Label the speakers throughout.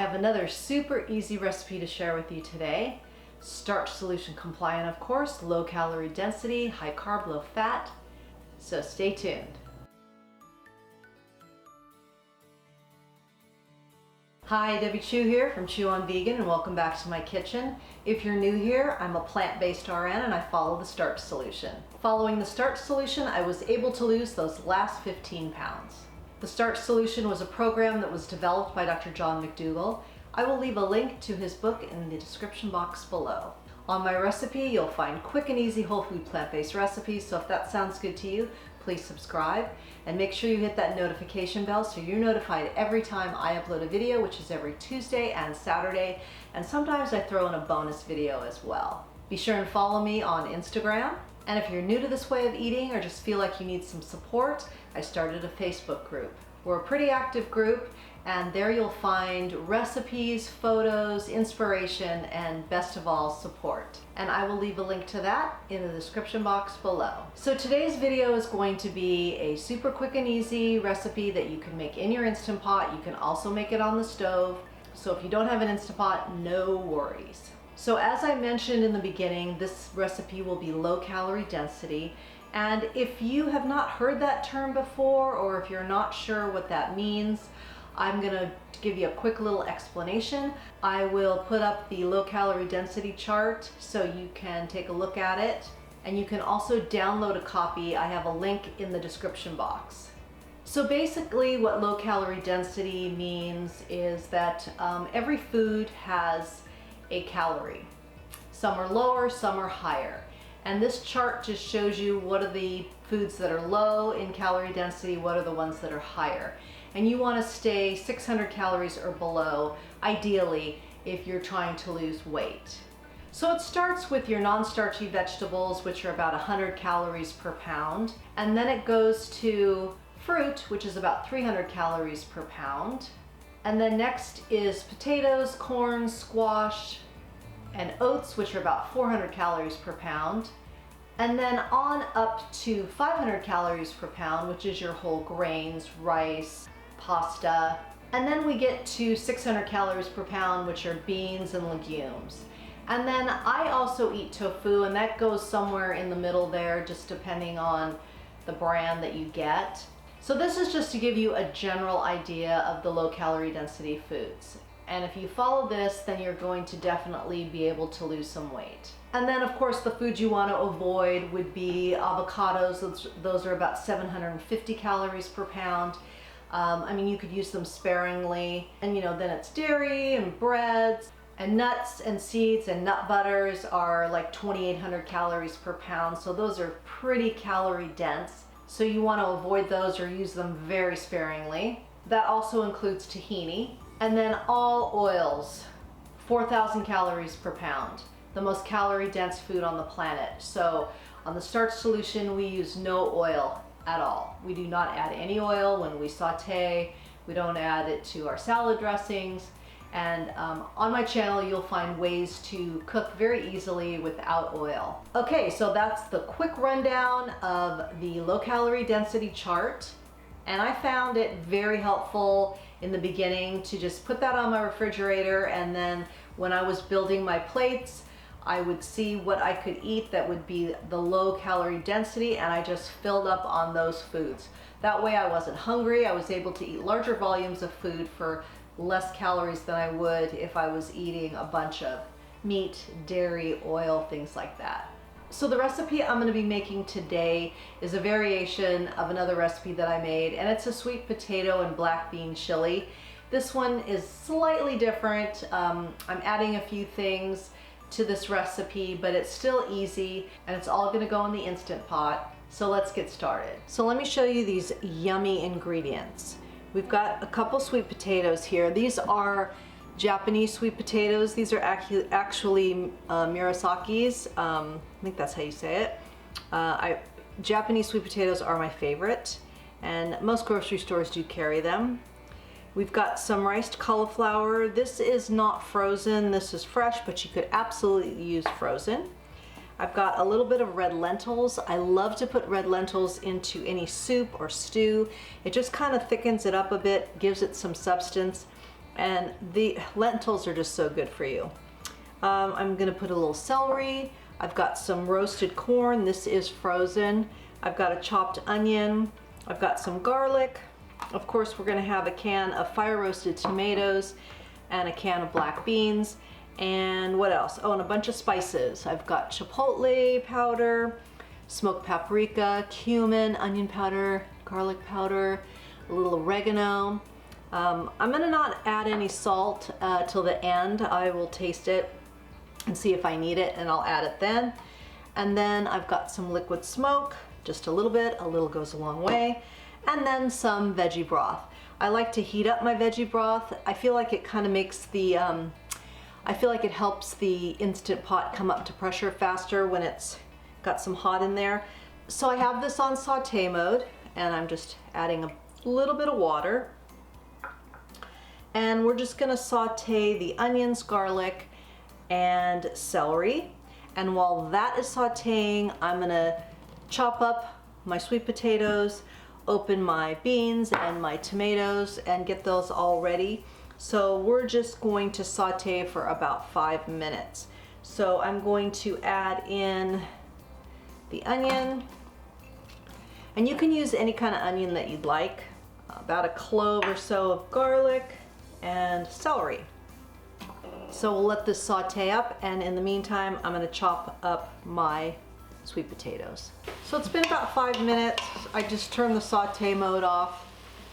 Speaker 1: have another super easy recipe to share with you today. Starch solution compliant, of course, low calorie density, high carb, low fat. So stay tuned. Hi, Debbie Chu here from Chew on Vegan, and welcome back to my kitchen. If you're new here, I'm a plant-based RN and I follow the Starch solution. Following the Starch solution, I was able to lose those last 15 pounds. The Starch solution was a program that was developed by Dr. John McDougall. I will leave a link to his book in the description box below. On my recipe, you'll find quick and easy whole food plant-based recipes, so if that sounds good to you, please subscribe and make sure you hit that notification bell so you're notified every time I upload a video, which is every Tuesday and Saturday, and sometimes I throw in a bonus video as well. Be sure and follow me on Instagram, and if you're new to this way of eating or just feel like you need some support, I started a Facebook group. We're a pretty active group, and there you'll find recipes, photos, inspiration, and best of all, support. And I will leave a link to that in the description box below. So today's video is going to be a super quick and easy recipe that you can make in your Instant Pot. You can also make it on the stove. So if you don't have an Instant Pot, no worries. So as I mentioned in the beginning, this recipe will be low calorie density. And if you have not heard that term before, or if you're not sure what that means, I'm gonna give you a quick little explanation. I will put up the low calorie density chart so you can take a look at it. And you can also download a copy. I have a link in the description box. So basically what low calorie density means is that every food has a calorie. Some are lower, some are higher. And this chart just shows you what are the foods that are low in calorie density, what are the ones that are higher. And you want to stay 600 calories or below, ideally, if you're trying to lose weight. So it starts with your non-starchy vegetables, which are about 100 calories per pound. And then it goes to fruit, which is about 300 calories per pound. And then next is potatoes, corn, squash, and oats, which are about 400 calories per pound. And then on up to 500 calories per pound, which is your whole grains, rice, pasta. And then we get to 600 calories per pound, which are beans and legumes. And then I also eat tofu, and that goes somewhere in the middle there, just depending on the brand that you get. So this is just to give you a general idea of the low calorie density foods. And if you follow this, then you're going to definitely be able to lose some weight. And then of course the foods you want to avoid would be avocados. Those are about 750 calories per pound. I mean, you could use them sparingly. And then it's dairy and breads, and nuts and seeds and nut butters are like 2,800 calories per pound. So those are pretty calorie dense. So you want to avoid those or use them very sparingly. That also includes tahini. And then all oils, 4,000 calories per pound, the most calorie dense food on the planet. So on the Starch solution, we use no oil at all. We do not add any oil when we saute. We don't add it to our salad dressings. And on my channel, you'll find ways to cook very easily without oil. Okay, so that's the quick rundown of the low calorie density chart. And I found it very helpful in the beginning to just put that on my refrigerator, and then when I was building my plates, I would see what I could eat that would be the low calorie density, and I just filled up on those foods. That way I wasn't hungry. I was able to eat larger volumes of food for less calories than I would if I was eating a bunch of meat, dairy, oil, things like that. So the recipe I'm going to be making today is a variation of another recipe that I made, and it's a sweet potato and black bean chili. This one is slightly different. I'm adding a few things to this recipe, but it's still easy, and it's all going to go in the Instant Pot. So let's get started. So let me show you these yummy ingredients. We've got a couple sweet potatoes here. These are Japanese sweet potatoes. These are actually Murasaki's. I think that's how you say it. Japanese sweet potatoes are my favorite, and most grocery stores do carry them. We've got some riced cauliflower. This is not frozen, this is fresh, but you could absolutely use frozen. I've got a little bit of red lentils. I love to put red lentils into any soup or stew. It just kind of thickens it up a bit, gives it some substance. And the lentils are just so good for you. I'm gonna put a little celery. I've got some roasted corn. This is frozen. I've got a chopped onion. I've got some garlic. Of course, we're gonna have a can of fire roasted tomatoes and a can of black beans. And what else? Oh, and a bunch of spices. I've got chipotle powder, smoked paprika, cumin, onion powder, garlic powder, a little oregano. I'm gonna not add any salt till the end. I will taste it and see if I need it, and I'll add it then. And then I've got some liquid smoke, just a little bit, a little goes a long way. And then some veggie broth. I like to heat up my veggie broth. I feel like it kind of makes the, I feel like it helps the Instant Pot come up to pressure faster when it's got some hot in there. So I have this on saute mode, and I'm just adding a little bit of water. And we're just gonna saute the onions, garlic, and celery. And while that is sauteing, I'm gonna chop up my sweet potatoes, open my beans and my tomatoes, and get those all ready. So we're just going to saute for about 5 minutes. So I'm going to add in the onion, and you can use any kind of onion that you'd like. About a clove or so of garlic and celery. So we'll let this saute up, and in the meantime, I'm gonna chop up my sweet potatoes. So it's been about 5 minutes. I just turned the saute mode off.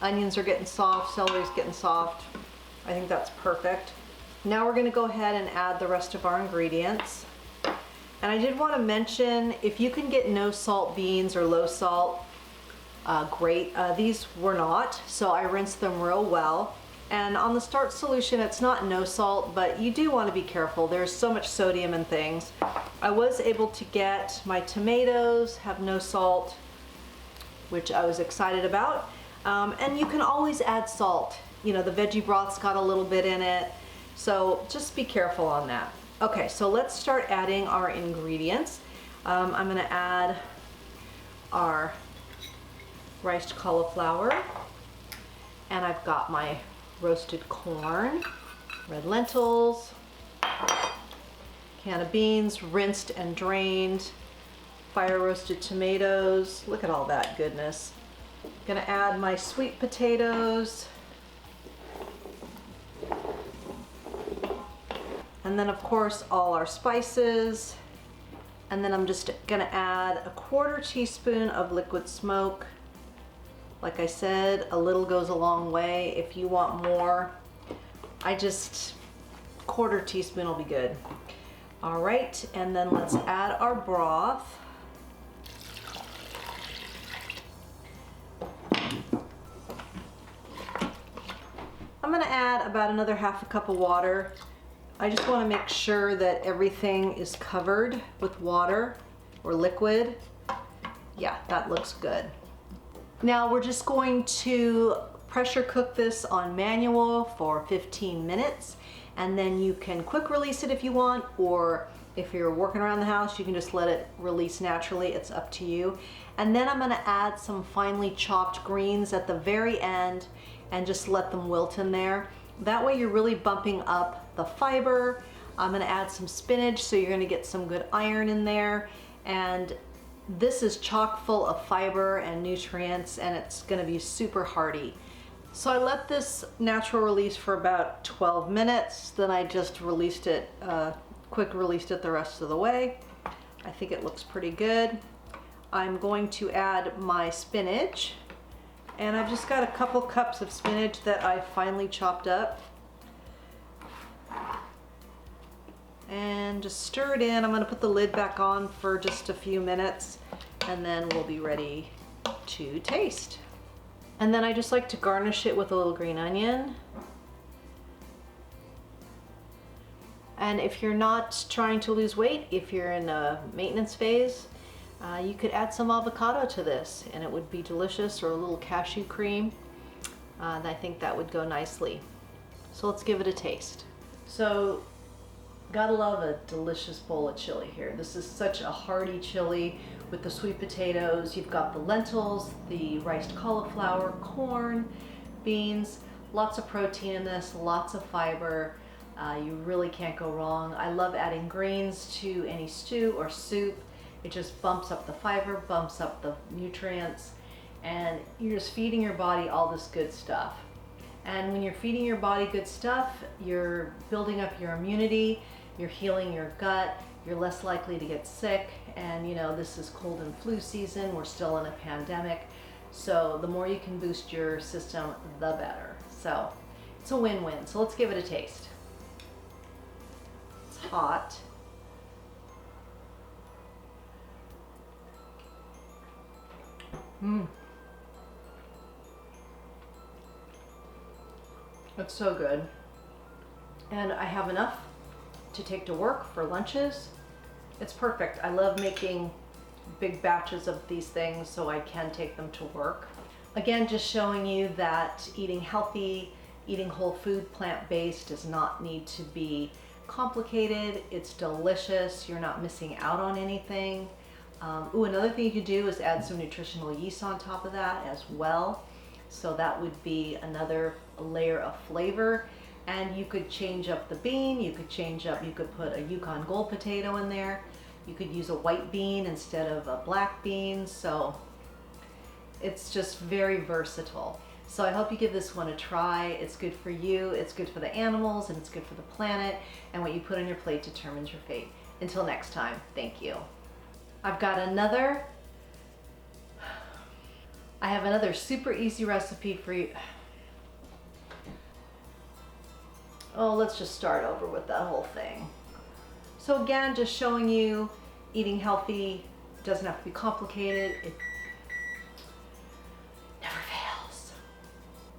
Speaker 1: Onions are getting soft, celery's getting soft. I think that's perfect. Now we're gonna go ahead and add the rest of our ingredients. And I did wanna mention, if you can get no salt beans or low salt, great. These were not, so I rinsed them real well. And on the Starch solution, it's not no salt, but you do want to be careful. There's so much sodium in things. I was able to get my tomatoes have no salt, which I was excited about. And you can always add salt. You know, the veggie broth's got a little bit in it, so just be careful on that. Okay, so let's start adding our ingredients. I'm gonna add our riced cauliflower, and I've got my roasted corn, red lentils, can of beans, rinsed and drained, fire roasted tomatoes. Look at all that goodness. Gonna add my sweet potatoes, and then of course all our spices. And then I'm just gonna add a 1/4 teaspoon of liquid smoke. Like I said, a little goes a long way. If you want more, I just 1/4 teaspoon will be good. All right, and then let's add our broth. I'm gonna add about another 1/2 cup of water. I just wanna make sure that everything is covered with water or liquid. Yeah, that looks good. Now we're just going to pressure cook this on manual for 15 minutes, and then you can quick release it if you want, or if you're working around the house, you can just let it release naturally. It's up to you. And then I'm gonna add some finely chopped greens at the very end and just let them wilt in there. That way you're really bumping up the fiber. I'm gonna add some spinach, so you're gonna get some good iron in there. And this is chock full of fiber and nutrients, and it's gonna be super hearty. So I let this natural release for about 12 minutes. Then I just released it, quick released it the rest of the way. I think it looks pretty good. I'm going to add my spinach, and I've just got a couple cups of spinach that I finely chopped up. And just stir it in. I'm gonna put the lid back on for just a few minutes, and then we'll be ready to taste. And then I just like to garnish it with a little green onion. And if you're not trying to lose weight, if you're in a maintenance phase, you could add some avocado to this, and it would be delicious, or a little cashew cream. And I think that would go nicely. So let's give it a taste. So, gotta love a delicious bowl of chili here. This is such a hearty chili with the sweet potatoes. You've got the lentils, the riced cauliflower, corn, beans, Lots of protein in this, lots of fiber. You really can't go wrong. I love adding greens to any stew or soup. It just bumps up the fiber, bumps up the nutrients, and you're just feeding your body all this good stuff. And when you're feeding your body good stuff, you're building up your immunity, you're healing your gut, you're less likely to get sick. And you know, this is cold and flu season, we're still in a pandemic. So the more you can boost your system, the better. So it's a win-win. So let's give it a taste. It's hot. It's so good. And I have enough to take to work for lunches. It's perfect. I love making big batches of these things so I can take them to work. Again, just showing you that eating healthy, eating whole food, plant-based does not need to be complicated. It's delicious. You're not missing out on anything. Another thing you could do is add some nutritional yeast on top of that as well. So that would be another layer of flavor. And you could change up the bean, you could put a Yukon Gold potato in there. You could use a white bean instead of a black bean. So it's just very versatile. So I hope you give this one a try. It's good for you, it's good for the animals, and it's good for the planet. And what you put on your plate determines your fate. Until next time, thank you. I have another super easy recipe for you. Oh, let's just start over with that whole thing. So again, just showing you eating healthy doesn't have to be complicated. It